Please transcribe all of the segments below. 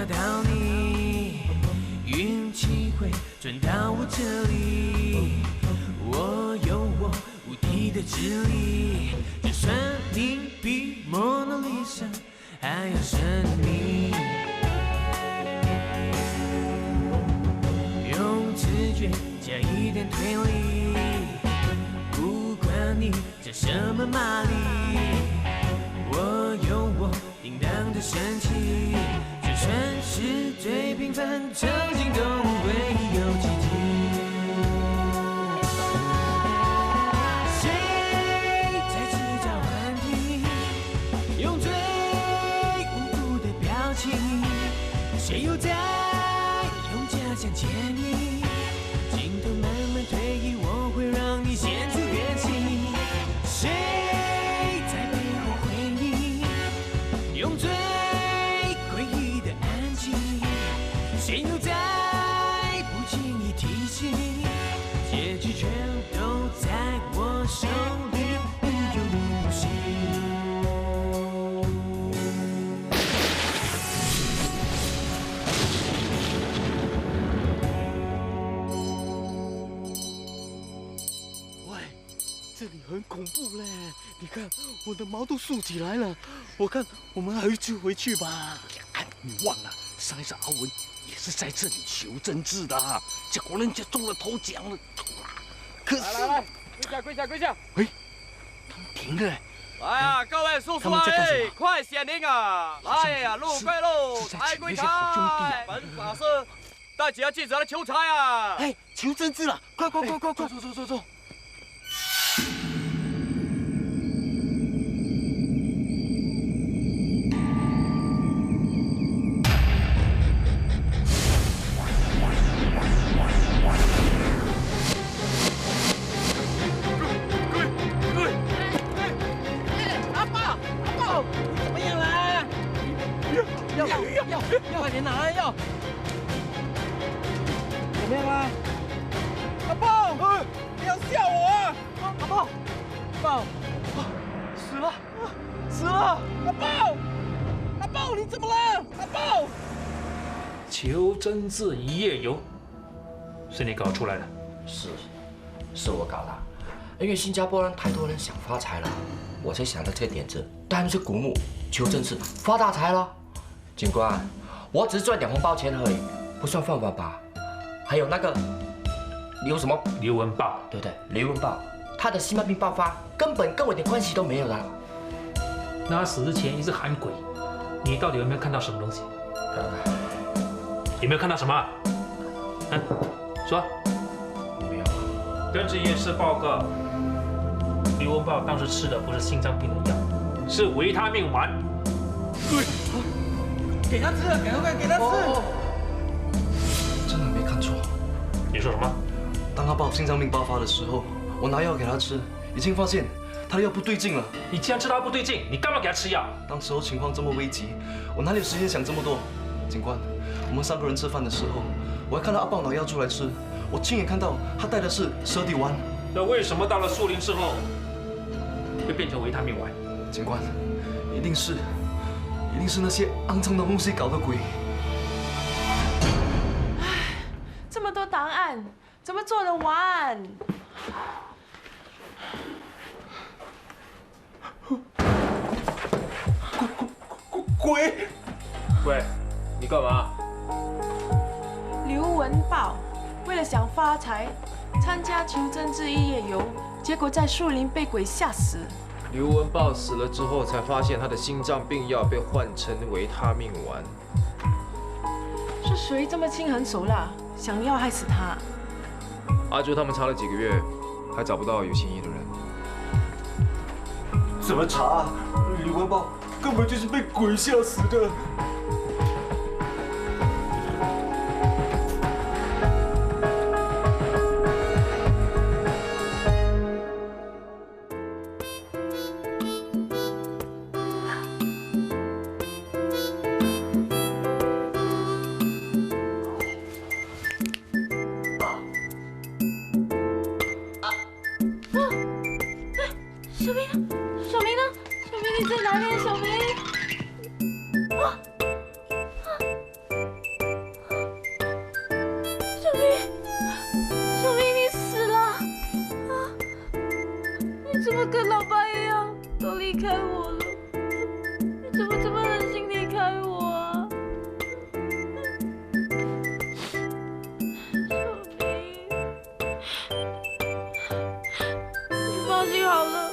到你，运气会转到我这里。我有我无敌的智力，就算你比蒙娜丽莎还要神秘。用直觉加一点推理，不管你叫什么玛丽，我有我叮当的神奇，就算是最平凡，曾经都会有奇迹。谁在制造问题？用最无辜的表情，谁又在用假象牵引？镜头慢慢推移，我会让你现出原形。谁在背后回应？用最诡异的安静，谁又在不经意提醒？结局全都在我手里，无忧无心。喂，这里很恐怖嘞！你看我的毛都竖起来了，我看我们还是回去吧。哎，你忘了上一次阿文也是在这里求真治的，结果人家中了头奖了。可是，来，跪下！哎，他们停了。来啊，各位叔叔阿姨，快显灵啊！来呀，入柜喽，财归财。本法师带几个记者来求财啊！哎，求真治了，快，走。快点拿药！怎么样啦？阿豹，不要吓我啊！阿豹，死了！阿豹，你怎么了？阿豹，求真治一夜游，是你搞出来的？是我搞的，因为新加坡人太多人想发财了，我才想到这个点子，当然是鼓舞求真治发大财了。警官，我只是赚点红包钱而已，不算犯法吧？还有那个刘什么？刘文豹，对不对？刘文豹，他的新冠病爆发根本跟我一点关系都没有的。那死之前一直喊鬼，你到底有没有看到什么东西？有没有看到什么？说。没有。根据验尸报告，刘文豹当时吃的不是心脏病的药，是维他命丸。对。给他吃，赶快给他吃！真的没看错。你说什么？当阿豹心脏病爆发的时候，我拿药给他吃，已经发现他的药不对劲了。你既然知道他不对劲，你干嘛给他吃药？当时候情况这么危急，我哪里有时间想这么多？警官，我们3个人吃饭的时候，我还看到阿豹拿药出来吃，我亲眼看到他带的是蛇底丸。那为什么到了树林之后，会变成维他命丸？警官，一定是那些肮脏的东西搞的鬼。唉，这么多档案，怎么做得完？鬼！喂，你干嘛？刘文豹为了想发财，参加求真治一夜游，结果在树林被鬼吓死。刘文豹死了之后，才发现他的心脏病药被换成维他命丸。是谁这么心狠手辣，想要害死他？阿朱他们查了几个月，还找不到有嫌疑的人。怎么查？刘文豹根本就是被鬼吓死的。小明呢？你在哪里？小明！离开我了？你怎么这么狠心离开我啊？小明，你放心好了，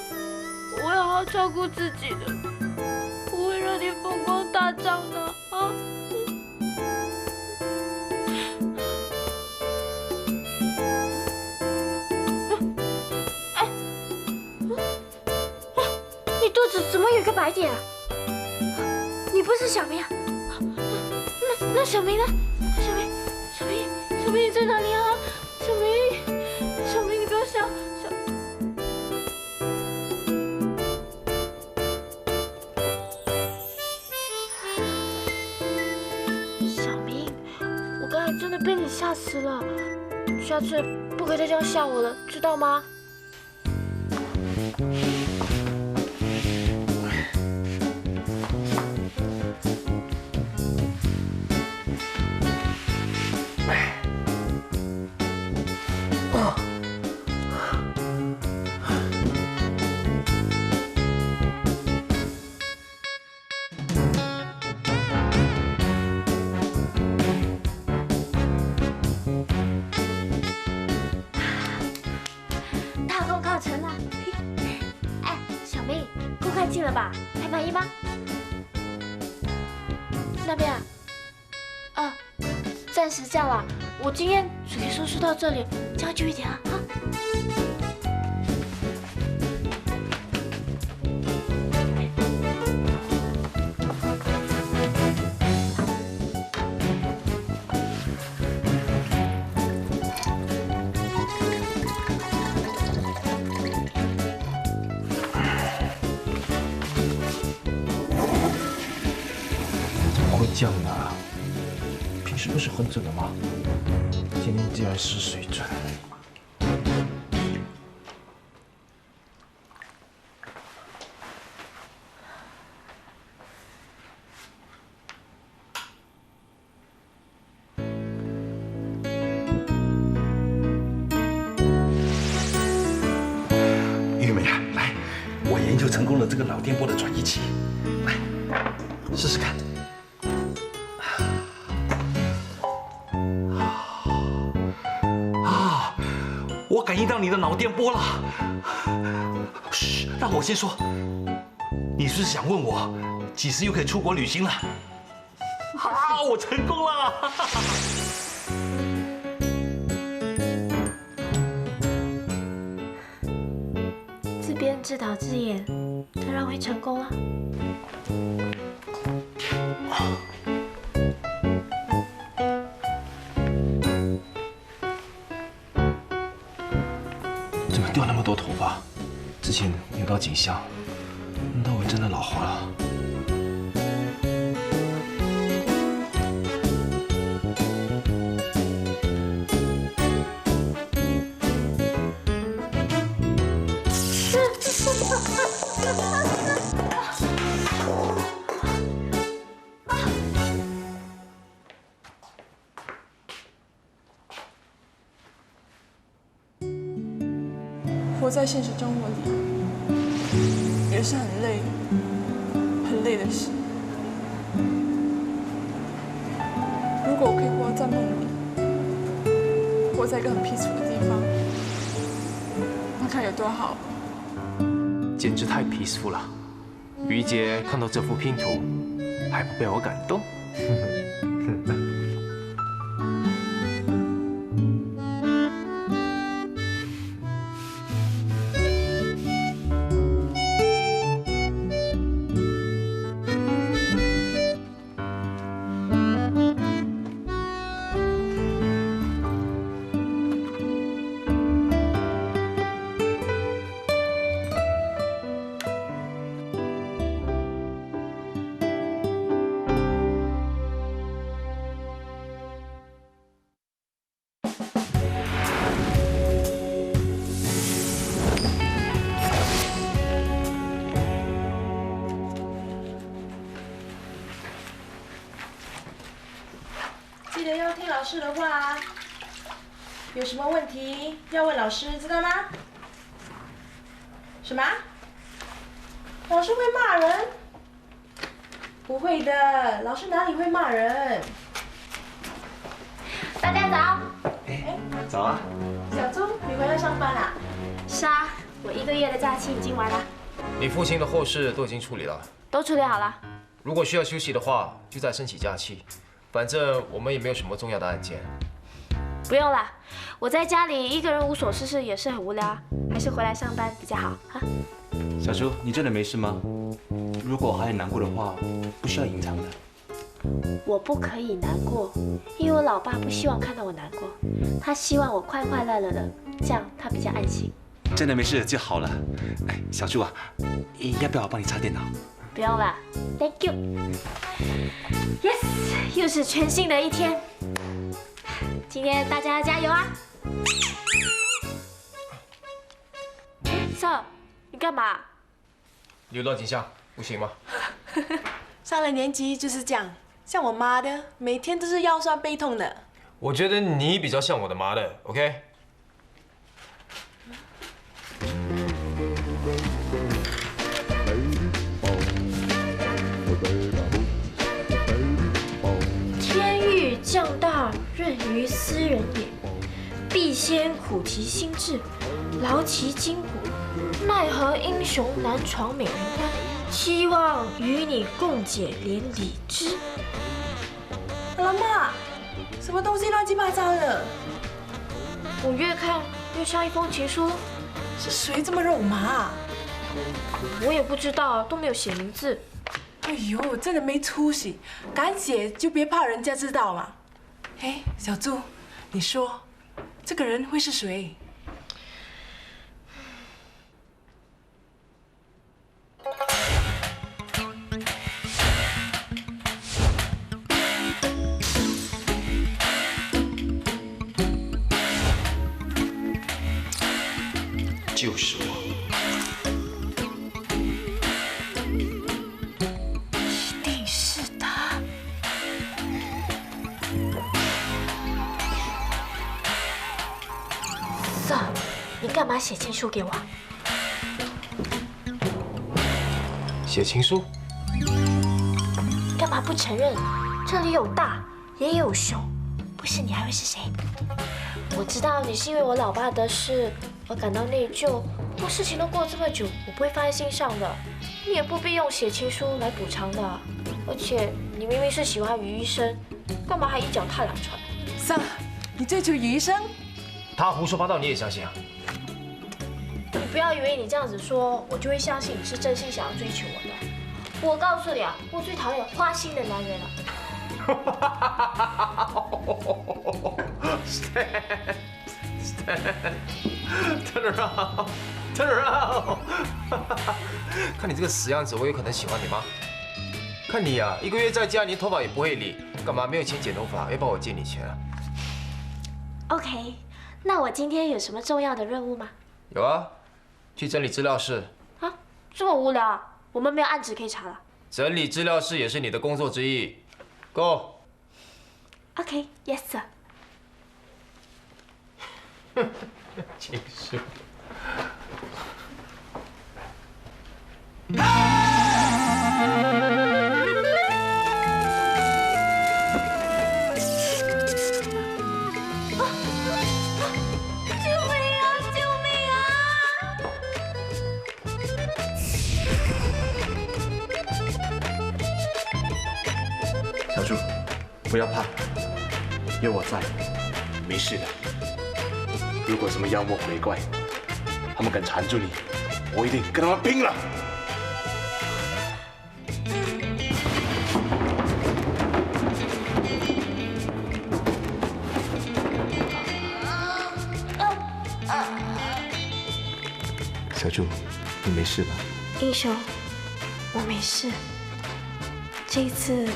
我会好好照顾自己的，不会让你风光大涨的啊！你肚子怎么有个白点啊？你不是小明啊？那小明呢？小明你在哪里啊？小明你不要笑。小明，我刚才真的被你吓死了，下次不可以再这样吓我了，知道吗？大功告成了！哎，小明，够快进了吧？还满意吗？那边啊，暂时这样啦。我今天只可以收拾到这里，将就一点啊！哈。这样啊，平时不是很准的吗？今天竟然失水准。玉美啊，来，我研究成功了这个脑电波的转移器，来试试看。我感应到你的脑电波了。嘘，让我先说。你是不是想问我几时又可以出国旅行了？啊，我成功了！自编自导自演，当然会成功啊！掉那么多头发，之前扭到颈项，难道我真的老花了？活在现实生活里也是很累的事。如果我可以活在梦里，活在一个很 peaceful 的地方，那看有多好。简直太 peaceful 了。于姐看到这幅拼图，还不被我感动？记得要听老师的话啊！有什么问题要问老师，知道吗？什么？老师会骂人？不会的，老师哪里会骂人？大家早。早啊。小猪，你回来上班啦？是啊，我1个月的假期已经完了，你父亲的后事都已经处理了，都处理好了。如果需要休息的话，就再申请假期。反正我们也没有什么重要的案件。不用啦，我在家里一个人无所事事也是很无聊啊，还是回来上班比较好啊。小猪，你真的没事吗？如果还很难过的话，不需要隐藏的。我不可以难过，因为我老爸不希望看到我难过，他希望我快快乐乐的，这样他比较安心。真的没事就好了。哎，小猪啊，要不要我帮你插电脑？不用了 ，Thank you。Yes， 又是全新的一天。今天大家加油啊 ！Sir， 你干嘛？流浪景象不行吗？上了年纪就是这样，像我妈的，每天都是腰酸背痛的。我觉得你比较像我的妈的 ，OK？ 天欲降大任于斯人也，必先苦其心志，劳其筋骨。奈何英雄难闯美人关？期望与你共解连理枝。老妈，什么东西乱七八糟的？我越看越像一封情书。是谁这么肉麻啊？我也不知道，都没有写名字。哎呦，真的没出息！敢写就别怕人家知道嘛。哎，小猪，你说这个人会是谁？就是我。一定是他。Sir， 你干嘛写情书给我？写情书？干嘛不承认？这里有大，也有熊，不是你还会是谁？我知道你是因为我老爸的事而感到内疚，不过事情都过这么久，我不会放在心上的。你也不必用写情书来补偿的。而且你明明是喜欢于医生，干嘛还一脚踏两船Sir，你追求于医生？他胡说八道，你也相信啊？你不要以为你这样子说，我就会相信你是真心想要追求我的。我告诉你啊，我最讨厌花心的男人了。Turn around, turn around！ 看你这个死样子，我有可能喜欢你吗？看你啊，1个月在家，连头发也不会理，干嘛没有钱剪头发？要不然我借你钱啊 ？OK， 那我今天有什么重要的任务吗？有啊，去整理资料室。啊，这么无聊啊？我们没有案子可以查了。整理资料室也是你的工作之一。Go。OK，Yes sir。情书。小猪，不要怕，有我在，没事的。如果什么妖魔鬼怪，他们敢缠住你，我一定跟他们拼了！小猪，你没事吧？英雄，我没事。这一次，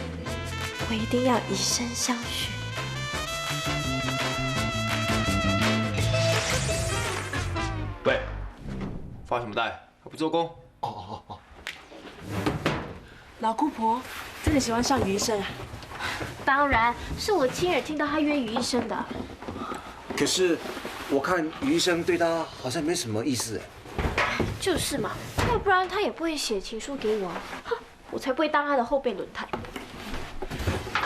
我一定要以身相许。喂，发什么呆？还不做工？哦。老姑婆真的喜欢上于医生啊？当然是我亲耳听到他约于医生的。可是我看于医生对他好像没什么意思哎。就是嘛，他要不然他也不会写情书给我。哼，我才不会当他的后备轮胎。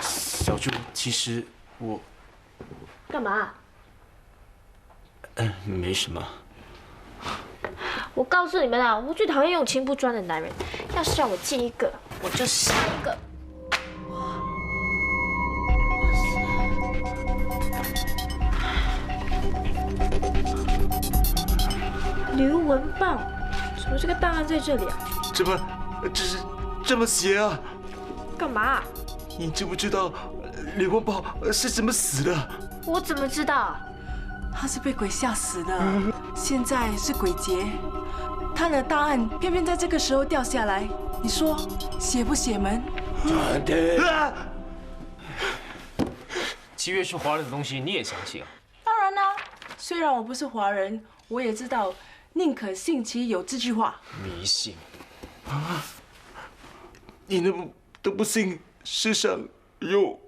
小猪，其实我……干嘛？没什么。我告诉你们啊，我最讨厌用情不专的男人。要是让我见一个，我就杀一个。哇塞！刘文豹，怎么这个档案在这里啊？这么邪啊！干嘛？你知不知道刘文豹是怎么死的？我怎么知道？他是被鬼吓死的，现在是鬼节，他的档案偏偏在这个时候掉下来，你说邪不邪门？传的。七月是华人的东西，你也相信啊？当然啦，虽然我不是华人，我也知道宁可信其有这句话。迷信啊！你都不信世上有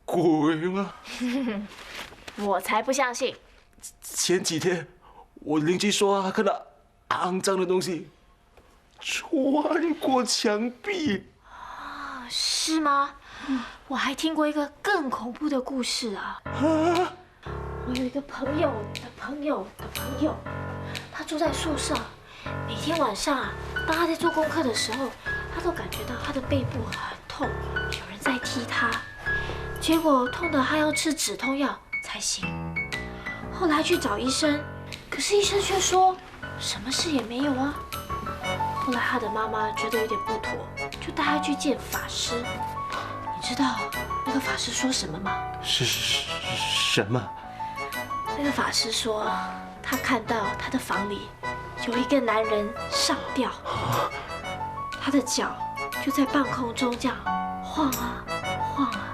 鬼吗？我才不相信。前几天我邻居说他看到肮脏的东西穿过墙壁。啊，是吗？我还听过一个更恐怖的故事啊！我有一个朋友的朋友的朋友，他住在树上，每天晚上啊，当他在做功课的时候，他都感觉到他的背部很痛，有人在踢他，结果痛得他要吃止痛药才行。后来去找医生，可是医生却说什么事也没有啊。后来他的妈妈觉得有点不妥，就带他去见法师。你知道那个法师说什么吗？是什么？那个法师说，他看到他的房里有一个男人上吊，他的脚就在半空中这样晃啊晃啊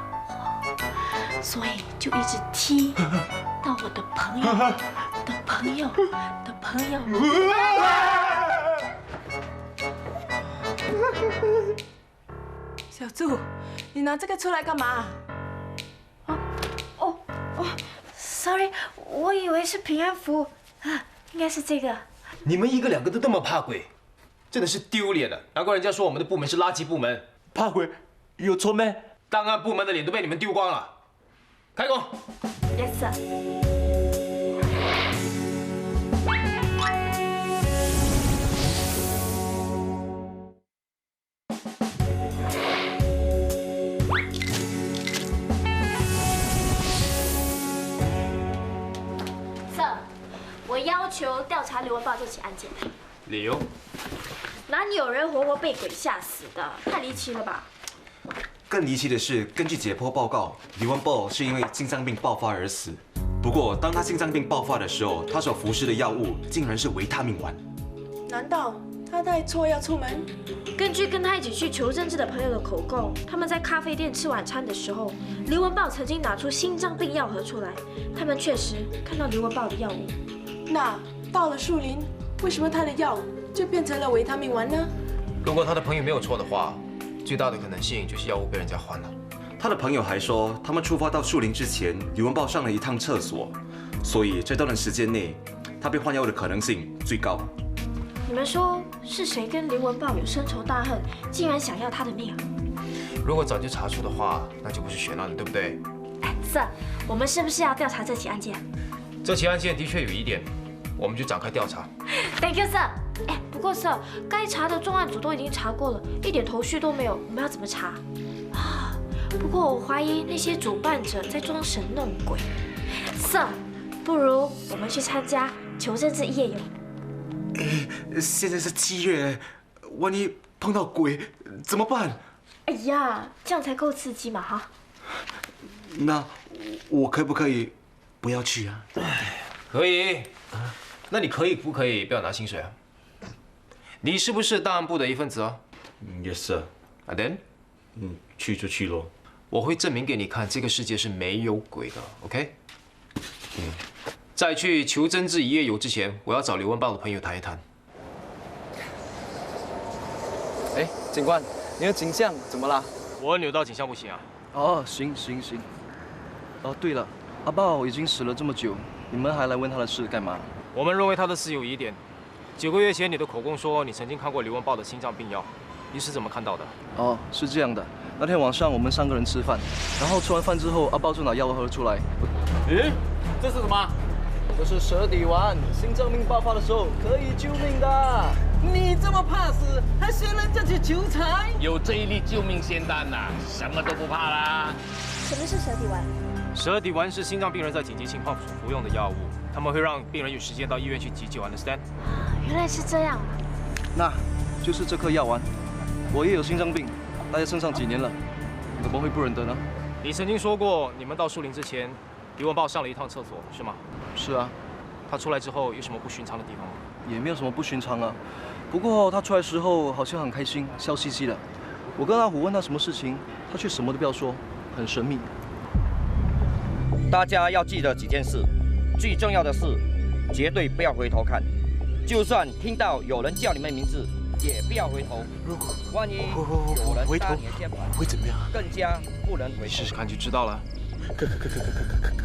晃，所以就一直踢到我的朋友的朋友的朋友。小猪，你拿这个出来干嘛？哦，sorry， 我以为是平安符啊，应该是这个。你们一个两个都那么怕鬼，真的是丢脸了。难怪人家说我们的部门是垃圾部门。怕鬼有错没？档案部门的脸都被你们丢光了。开工。Yes sir。我要求调查刘文豹这起案件。理由？哪里有人活活被鬼吓死的？太离奇了吧！更离奇的是，根据解剖报告，刘文豹是因为心脏病爆发而死。不过，当他心脏病爆发的时候，他所服食的药物竟然是维他命丸。难道他带错药出门？根据跟他一起去求诊治的朋友的口供，他们在咖啡店吃晚餐的时候，刘文豹曾经拿出心脏病药盒出来，他们确实看到刘文豹的药物。那到了树林，为什么他的药就变成了维他命丸呢？如果他的朋友没有错的话，最大的可能性就是药物被人家换了。他的朋友还说，他们出发到树林之前，刘文豹上了一趟厕所，所以在这段时间内，他被换药的可能性最高。你们说是谁跟刘文豹有深仇大恨，竟然想要他的命啊？如果早就查出的话，那就不是悬案了，对不对？哎，Sir，我们是不是要调查这起案件？这起案件的确有疑点，我们就展开调查。Thank you, Sir。哎，不过 Sir， 该查的重案组都已经查过了，一点头绪都没有，我们要怎么查？啊，不过我怀疑那些主办者在装神弄鬼。Sir， 不如我们去参加求生之夜游。现在是7月，万一碰到鬼怎么办？哎呀，这样才够刺激嘛哈！那我可不可以不要去啊？可以。那你可以不可以不要拿薪水啊？你是不是档案部的一份子啊？Yes sir。啊 then， 去就去咯。我会证明给你看，这个世界是没有鬼的 ，OK？在去求真治一夜游之前，我要找刘文豹的朋友谈一谈。哎，警官，你的景象怎么啦？我扭到景象不行啊。哦，行。哦，对了，阿豹已经死了这么久，你们还来问他的事干嘛？我们认为他的死有疑点， 9个月前，你的口供说你曾经看过刘文豹的心脏病药，你是怎么看到的？哦，是这样的，那天晚上我们3个人吃饭，然后吃完饭之后，阿豹就拿药盒出来。咦，这是什么？这是蛇底丸，心脏病爆发的时候可以救命的。你这么怕死，还嫌人家去求财？有这一粒救命仙丹呐，什么都不怕啦。什么是蛇底丸？蛇底丸是心脏病人在紧急情况所服用的药物，他们会让病人有时间到医院去急救 ，understand？ 原来是这样啊。那就是这颗药丸。我也有心脏病，待在身上几年了，怎么会不认得呢？你曾经说过，你们到树林之前，刘文豹上了一趟厕所，是吗？是啊。他出来之后有什么不寻常的地方吗？也没有什么不寻常啊。不过他出来时候好像很开心，笑嘻嘻的。我跟阿虎问他什么事情，他却什么都不要说，很神秘。大家要记得几件事，最重要的是，绝对不要回头看，就算听到有人叫你们名字，也不要回头。万一有人搭你的肩膀，会怎么样？更加不能回头。试试看就知道了。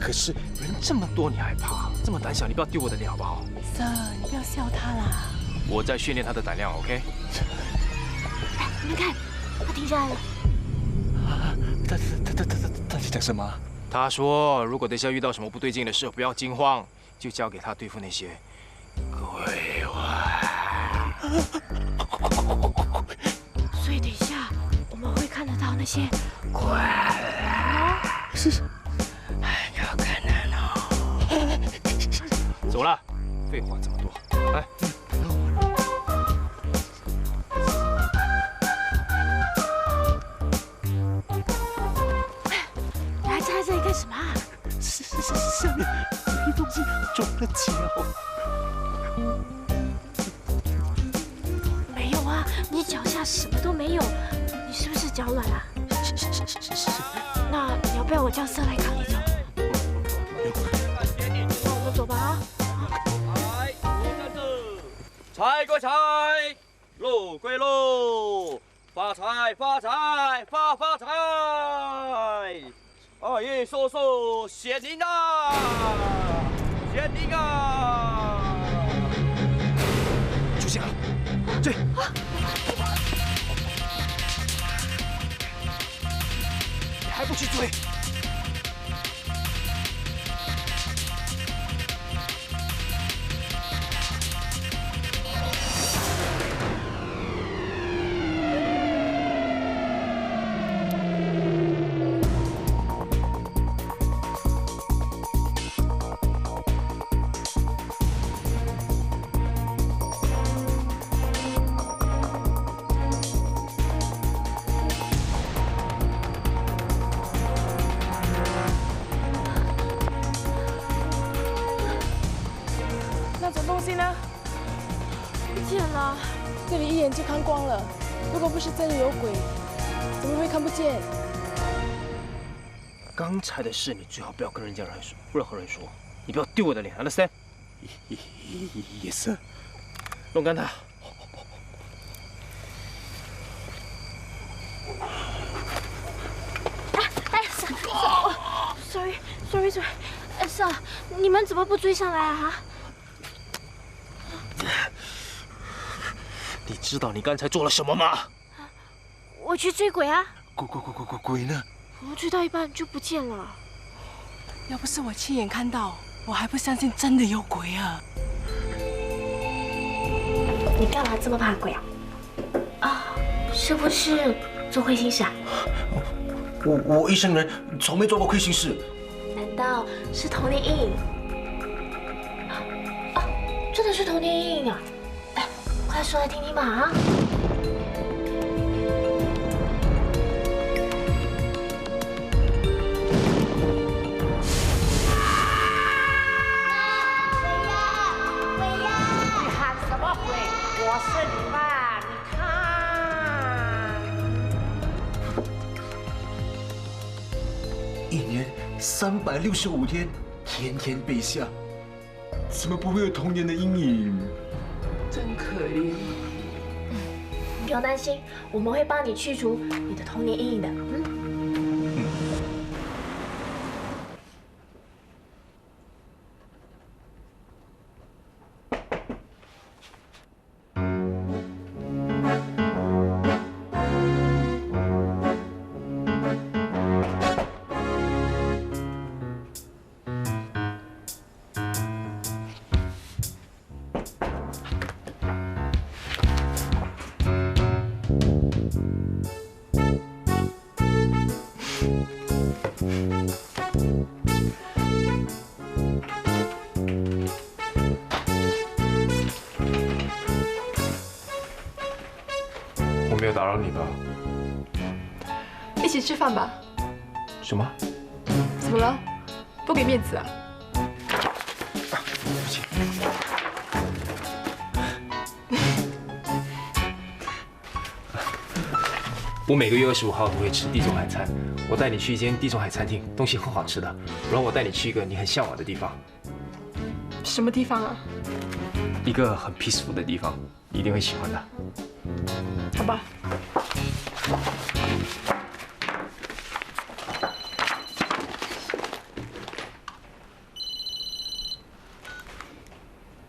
可是人这么多，你还怕？这么胆小，你不要丢我的脸好不好？Sir，你不要笑他啦。我在训练他的胆量 ，OK？ 你们看，他停下来了。他在讲什么？他说，如果等下遇到什么不对劲的事，不要惊慌，就交给他对付那些鬼魂。所以等一下我们会看得到那些鬼魂。是，有可能哦。走了，废话这么多，来。在这里干什么啊？下面有东西撞了脚。没有啊，你脚下什么都没有，你是不是脚软啊？是。那你要不要我叫色来扛你走？那我们走吧啊！来，我站着，财归财，路归路，发财发财发发财。二爷叔叔，显灵啊！显灵啊！出现了，追！你还不去追？这里一眼就看光了，如果不是真的有鬼，怎么会看不见？刚才的事你最好不要跟任何人说，你不要丢我的脸 ，understand？ 也是。弄干他。sorry， Sir， 你们怎么不追上来啊？你知道你刚才做了什么吗？我去追鬼啊！鬼呢？我追到一半就不见了。要不是我亲眼看到，我还不相信真的有鬼啊！你干嘛这么怕鬼啊？啊，是不是做亏心事啊？我一生人从没做过亏心事。难道是童年阴影？啊，真的是童年阴影啊！哎，快说来听听嘛啊！你喊什么鬼？我是你爸，你看。一年365天，天天被吓，怎么不会有童年的阴影？真可怜。不用担心，我们会帮你去除你的童年阴影的。打扰你吧？一起吃饭吧。什么？怎么了？不给面子啊？对不起。我每个月25号都会吃地中海餐，我带你去一间地中海餐厅，东西很好吃的。然后我带你去一个你很向往的地方。什么地方啊？一个很 peaceful 的地方，你一定会喜欢的。好吧。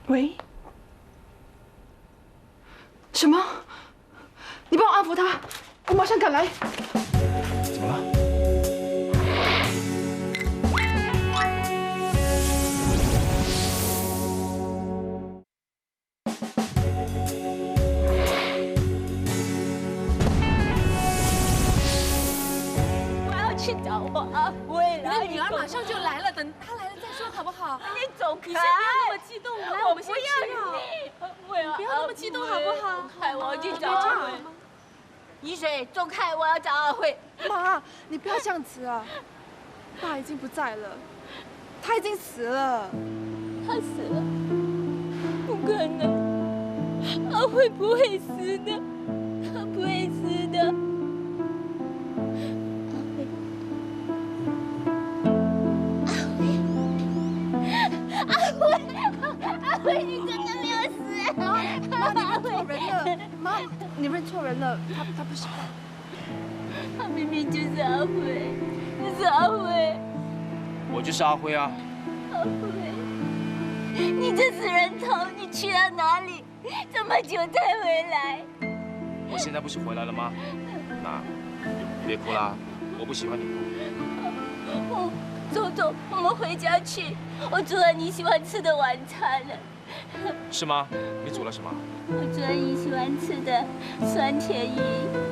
喂？什么？你帮我安抚他，我马上赶来。怎么了？我要去找我阿辉了。你的女儿马上就来了，等她来了再说好不好？你走开！你先不要那么激动，来，我们先吃啊。你不要那么激动好不好？开，我要去找阿辉。雨水，走开！我要找阿辉。妈，你不要这样子啊！爸已经不在了，他已经死了。他死了？不可能，阿辉不会死的，他不会死的。阿辉，你真的没有死！妈，你认错人了，他不是爸。他明明就是阿辉，你是阿辉。我就是阿辉啊。阿辉，你这死人头，你去了哪里？这么久才回来？我现在不是回来了吗？那别哭啦，我不喜欢你哭。走走，我们回家去。我煮了你喜欢吃的晚餐了。是吗？你煮了什么？我煮了你喜欢吃的酸甜鱼、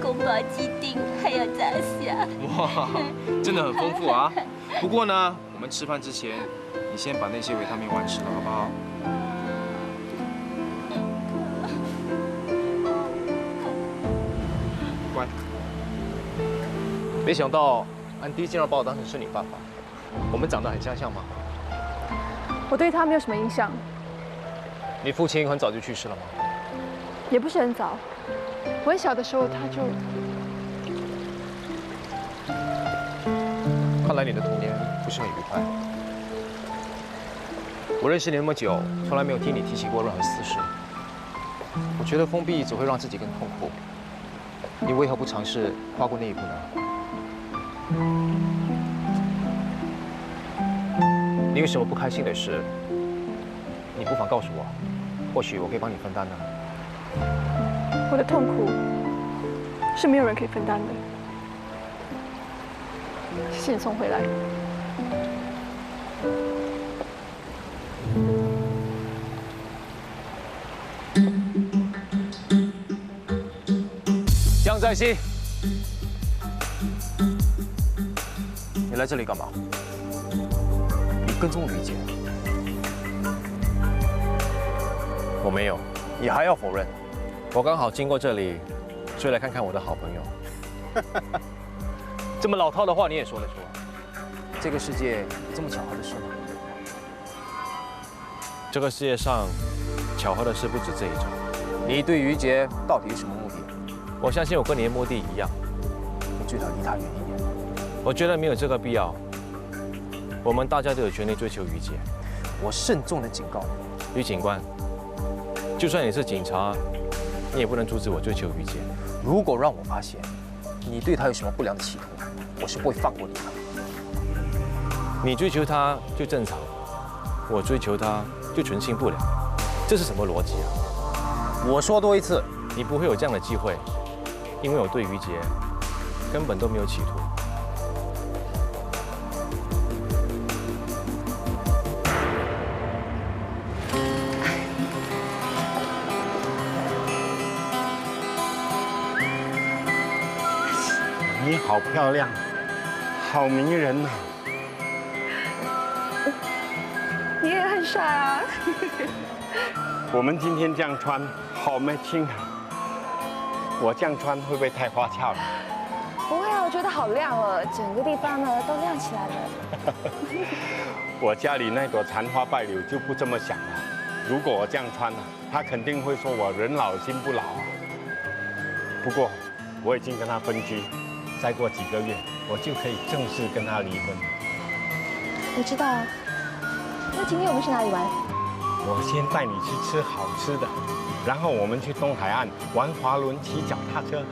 宫保鸡丁，还有炸虾。哇，真的很丰富啊！不过呢，我们吃饭之前，你先把那些维他命丸吃了，好不好？乖。没想到安迪竟然把我当成是你爸爸，我们长得很相像吗？我对他没有什么影响，你父亲很早就去世了吗？也不是很早。我很小的时候他就……看来你的童年不是很愉快。我认识你那么久，从来没有听你提起过任何私事。我觉得封闭只会让自己更痛苦。你为何不尝试跨过那一步呢？你有什么不开心的事，你不妨告诉我，或许我可以帮你分担呢。我的痛苦是没有人可以分担的。谢谢你送回来。江在熙，你来这里干嘛？你跟踪于姐？我没有，你还要否认？我刚好经过这里，所以来看看我的好朋友。这么老套的话你也说得出？这个世界有这么巧合的事吗？这个世界上巧合的事不止这一种。你对于杰到底有什么目的？我相信我跟你的目的一样，你最好离他远一点。我觉得没有这个必要。我们大家都有权利追求于杰。我慎重地警告你，于警官，就算你是警察，你也不能阻止我追求于杰。如果让我发现你对他有什么不良的企图，我是不会放过你的。你追求他就正常，我追求他就存心不了，这是什么逻辑啊？我说多一次，你不会有这样的机会，因为我对于杰根本都没有企图。你好漂亮，好迷人呐！你也很帅啊！我们今天这样穿，好matching啊！我这样穿会不会太花俏了？不会啊，我觉得好亮了，整个地方呢都亮起来了。我家里那朵残花败柳就不这么想了。如果我这样穿呢，他肯定会说我人老心不老啊。不过我已经跟他分居，再过几个月我就可以正式跟他离婚了。我知道啊。那今天我们去哪里玩？我先带你去吃好吃的，然后我们去东海岸玩滑轮、骑脚踏车。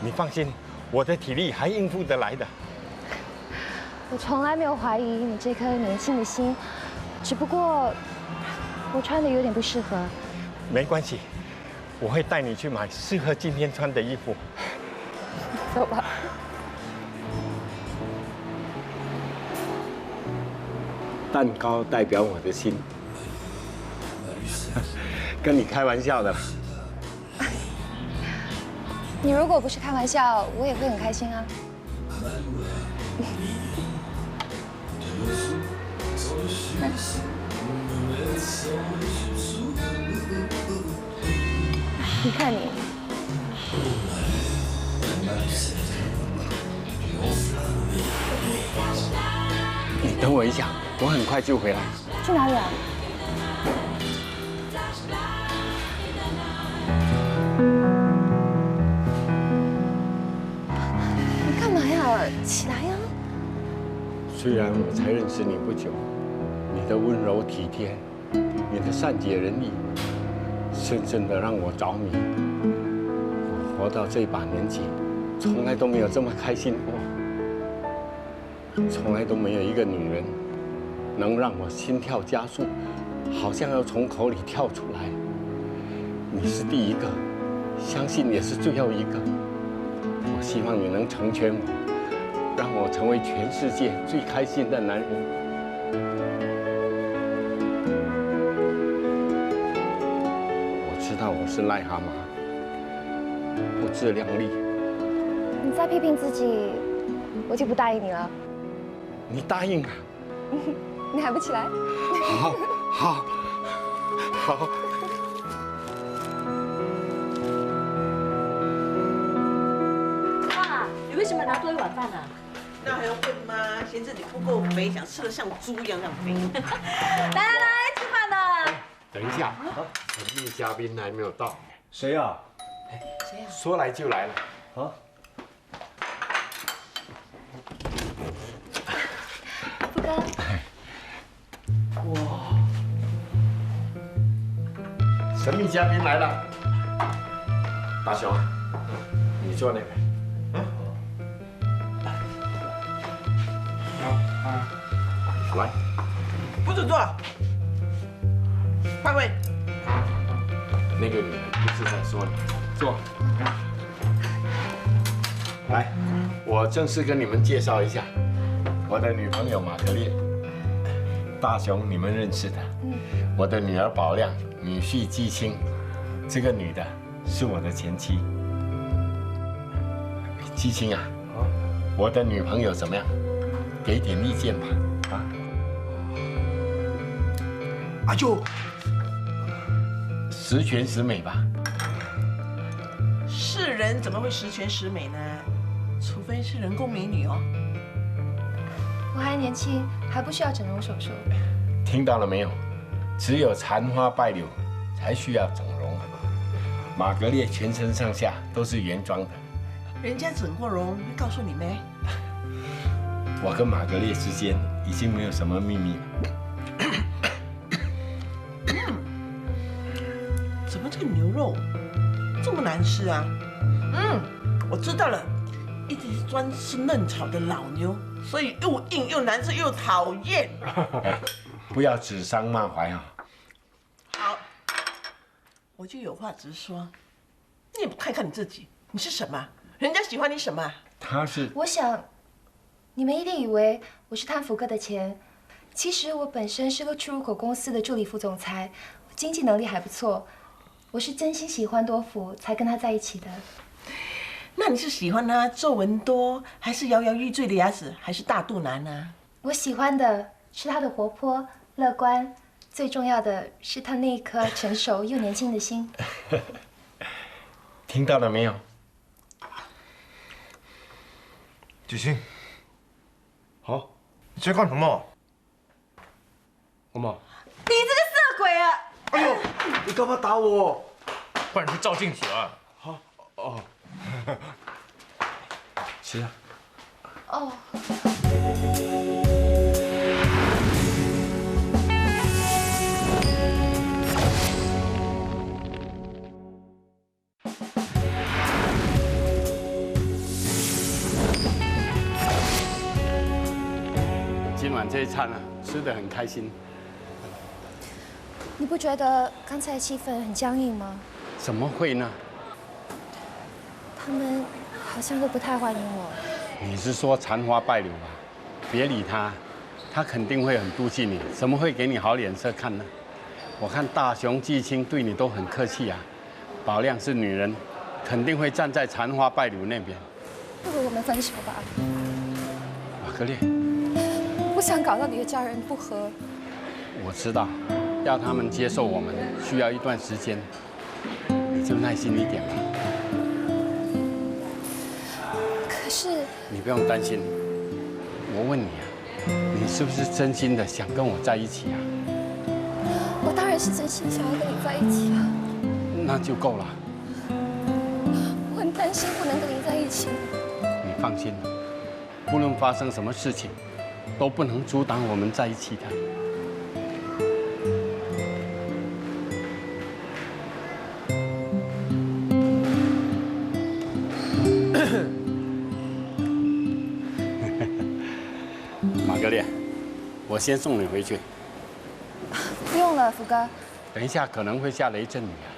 你放心，我的体力还应付得来的。我从来没有怀疑你这颗年轻的心，只不过我穿的有点不适合。没关系，我会带你去买适合今天穿的衣服。走吧。蛋糕代表我的心，跟你开玩笑的。你如果不是开玩笑，我也会很开心啊。你看你。你等我一下，我很快就回来。去哪里啊？你干嘛呀？起来呀！虽然我才认识你不久，你的温柔体贴，你的善解人意，深深的让我着迷。我活到这把年纪，从来都没有这么开心过。从来都没有一个女人能让我心跳加速，好像要从口里跳出来。你是第一个，相信也是最后一个。我希望你能成全我，让我成为全世界最开心的男人。我知道我是癞蛤蟆，不自量力。你再批评自己，我就不答应你了。你答应啊？你还不起来？好，好，好。爸，你为什么拿多一碗饭呢？那还要问吗？嫌自己不够肥，想吃得像猪一样那样肥。来，吃饭了。等一下，神秘嘉宾还没有到。谁啊？谁啊？说来就来了。啊？富哥。哇！神秘嘉宾来了。大雄，你坐那边。来，不准坐，换位。那个女人不是在说你，坐。来，我正式跟你们介绍一下，我的女朋友玛格丽。大雄你们认识的，我的女儿宝亮，女婿季青，这个女的是我的前妻。季青啊，我的女朋友怎么样？给点意见吧，啊？哎呦，十全十美吧？是人怎么会十全十美呢？除非是人工美女哦。我还年轻，还不需要整容手术。听到了没有？只有残花败柳才需要整容。玛格丽全身上下都是原装的。人家整过容，会告诉你没？我跟玛格丽之间已经没有什么秘密了。怎么这个牛肉这么难吃啊？我知道了，一直专吃嫩草的老牛，所以又硬又难吃又讨厌。不要指桑骂槐啊！好，我就有话直说。你也不看看你自己，你是什么？人家喜欢你什么？他是……我想，你们一定以为我是贪福哥的钱，其实我本身是个出入口公司的助理副总裁，经济能力还不错。我是真心喜欢多福，才跟他在一起的。那你是喜欢他皱纹多，还是摇摇欲坠的牙齿，还是大肚腩呢？我喜欢的是他的活泼、乐观，最重要的是他那一颗成熟又年轻的心。听到了没有？子欣，好，你在干什么？干嘛？你这个色鬼啊！哎呦，你干嘛打我？不然你去照镜子啊！好，哦，吃啊。哦。今晚这一餐啊，吃得很开心。你不觉得刚才气氛很僵硬吗？怎么会呢？他们好像都不太欢迎我。你是说残花败柳吧？别理他，他肯定会很妒忌你，怎么会给你好脸色看呢？我看大雄、季青对你都很客气啊。宝亮是女人，肯定会站在残花败柳那边。不如我们分手吧。玛格丽，不想搞到你的家人不和。我知道，要他们接受我们需要一段时间，你就耐心一点吧。可是你不用担心，我问你啊，你是不是真心的想跟我在一起啊？我当然是真心想要跟你在一起啊。那就够了。我很担心不能跟你在一起。你放心，不论发生什么事情，都不能阻挡我们在一起的。玛格丽，我先送你回去。不用了，福哥。等一下可能会下雷阵雨啊。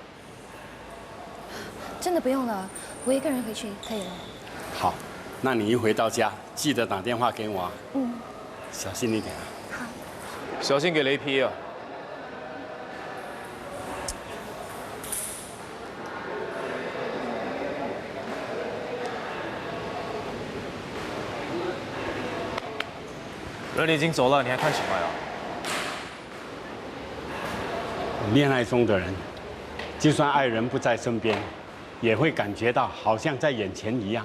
真的不用了，我一个人回去可以了。好，那你一回到家，记得打电话给我啊。嗯。小心一点啊。好。小心给雷劈啊！人已经走了，你还看什么呀？恋爱中的人，就算爱人不在身边，也会感觉到好像在眼前一样。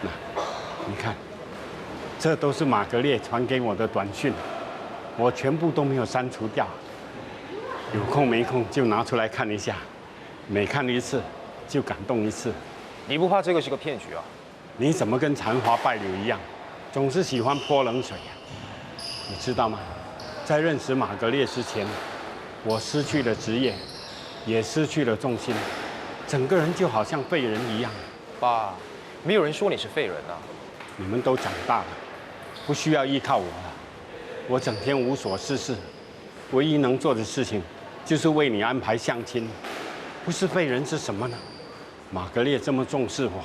那，你看，这都是玛格丽传给我的短讯，我全部都没有删除掉。有空没空就拿出来看一下，每看一次就感动一次。你不怕这个是个骗局啊？你怎么跟残花败柳一样，总是喜欢泼冷水呀？你知道吗？在认识玛格丽之前，我失去了职业，也失去了重心，整个人就好像废人一样。爸，没有人说你是废人啊。你们都长大了，不需要依靠我了。我整天无所事事，唯一能做的事情就是为你安排相亲。不是废人是什么呢？玛格丽这么重视我，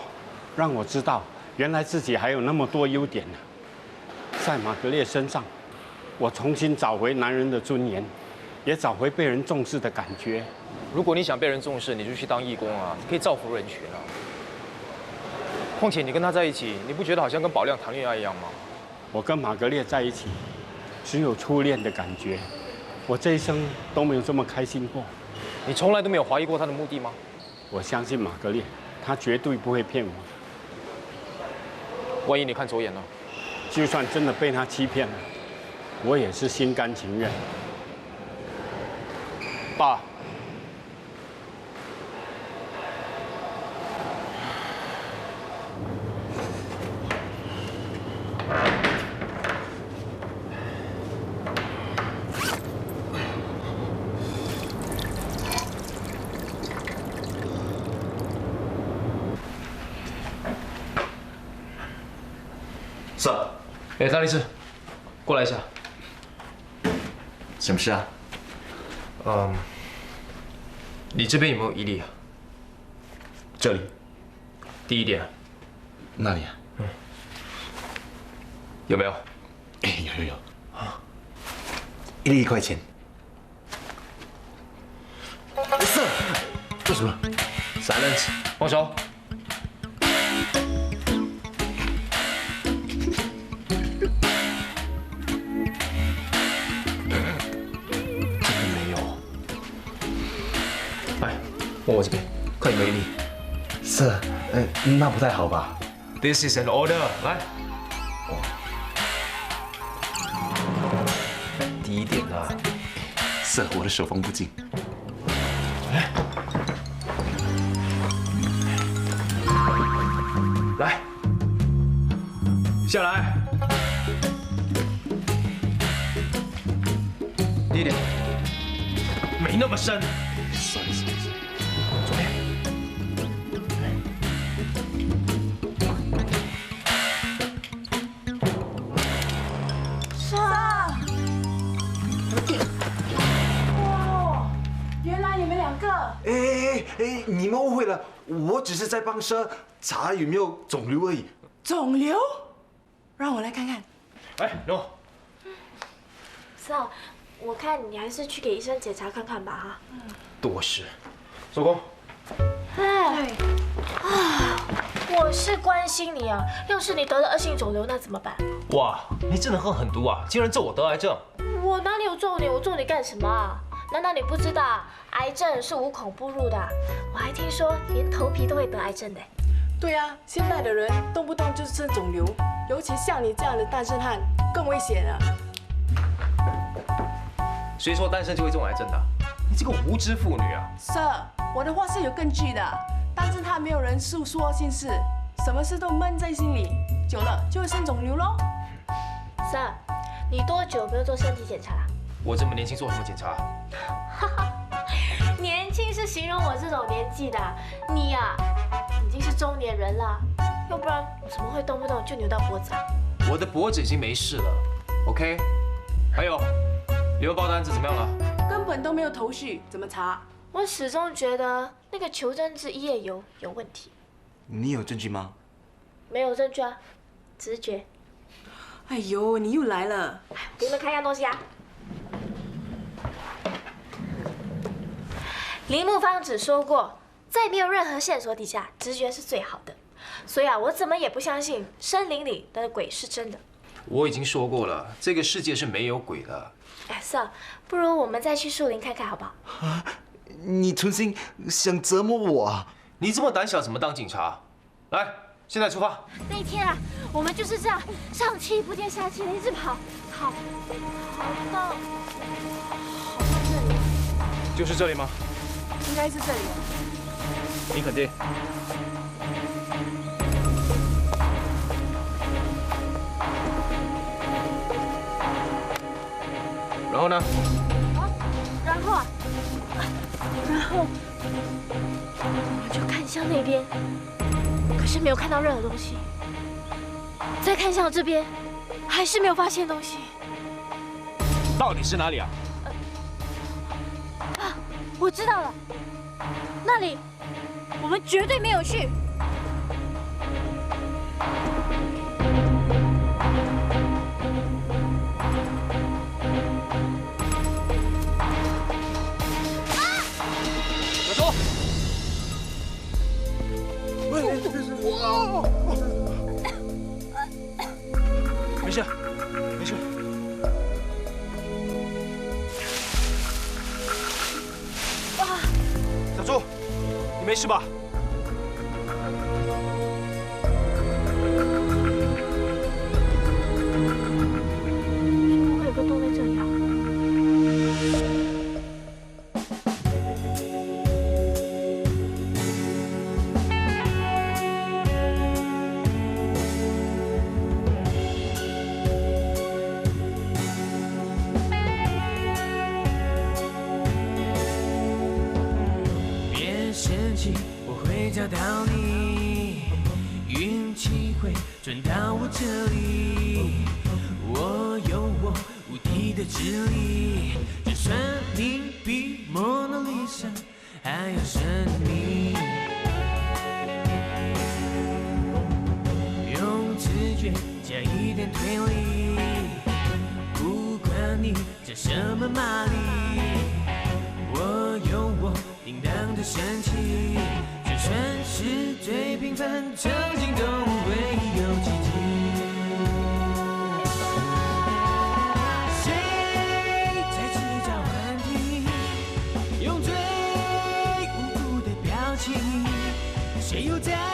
让我知道原来自己还有那么多优点呢。在玛格丽身上，我重新找回男人的尊严，也找回被人重视的感觉。如果你想被人重视，你就去当义工啊，可以造福人群啊。况且你跟他在一起，你不觉得好像跟宝亮谈恋爱一样吗？我跟玛格丽在一起，只有初恋的感觉。我这一生都没有这么开心过。你从来都没有怀疑过他的目的吗？我相信玛格丽，她绝对不会骗我。万一你看走眼了？就算真的被他欺骗了，我也是心甘情愿。爸。是。哎，大力士，过来一下。什么事啊？你这边有没有疑虑啊？这里。第一点。那里啊？有没有？哎，有。一粒1块钱。是。做什么？Silence。放手。问我这边，快点给你。Sir，那不太好吧 ？This is an order， 来。低一点啦。Sir， 我的手风不紧。来，下来。低一点，没那么深。Sorry。左边。莎，哇，原来你们两个。你们误会了，我只是在帮蛇查有没有肿瘤而已。肿瘤？让我来看看。哎，no。Sir，我看你还是去给医生检查看看吧哈。多事，收工。哎，我是关心你啊，要是你得了恶性肿瘤那怎么办？哇，你真的很狠毒啊！竟然咒我得癌症。我哪里有咒你？我咒你干什么啊？难道你不知道癌症是无孔不入的？我还听说连头皮都会得癌症的。对啊，现在的人动不动就是生肿瘤，尤其像你这样的单身汉更危险了。谁说单身就会中癌症的？你这个无知妇女啊 ！Sir， 我的话是有根据的，单身汉没有人诉说心事，什么事都闷在心里，久了就会生肿瘤咯。Sir， 你多久没有做身体检查了？我这么年轻做什么检查？哈哈，年轻是形容我这种年纪的，你呀，已经是中年人了，要不然怎么会动不动就扭到脖子啊？我的脖子已经没事了 ，OK？ 还有，离婚报单子怎么样了？根本都没有头绪，怎么查？我始终觉得那个求真治一夜游有问题。你有证据吗？没有证据啊，直觉。哎呦，你又来了！给你们看一样东西啊。林木芳只说过，在没有任何线索底下，直觉是最好的。所以啊，我怎么也不相信森林里的鬼是真的。我已经说过了，这个世界是没有鬼的。哎，Sir，不如我们再去树林看看好不好？啊，你存心想折磨我啊？你这么胆小，怎么当警察？来，现在出发。那天啊，我们就是这样上气不接下气的一直跑到这里。就是这里吗？应该是这里。你肯定？然后呢？然后我就看向那边，可是没有看到任何东西。再看向这边，还是没有发现东西。到底是哪里啊？啊，我知道了，那里我们绝对没有去。没事，没事。小猪，你没事吧？会有个洞在这里啊！我会找到你，运气会转到我这里。我有我无敌的智力，就算你比蒙娜丽莎还要神秘。用直觉加一点推理，不管你叫什么玛丽，我有我叮当的神奇，就算是最平凡，曾经都会有奇迹。谁在制造问题，用最无辜的表有在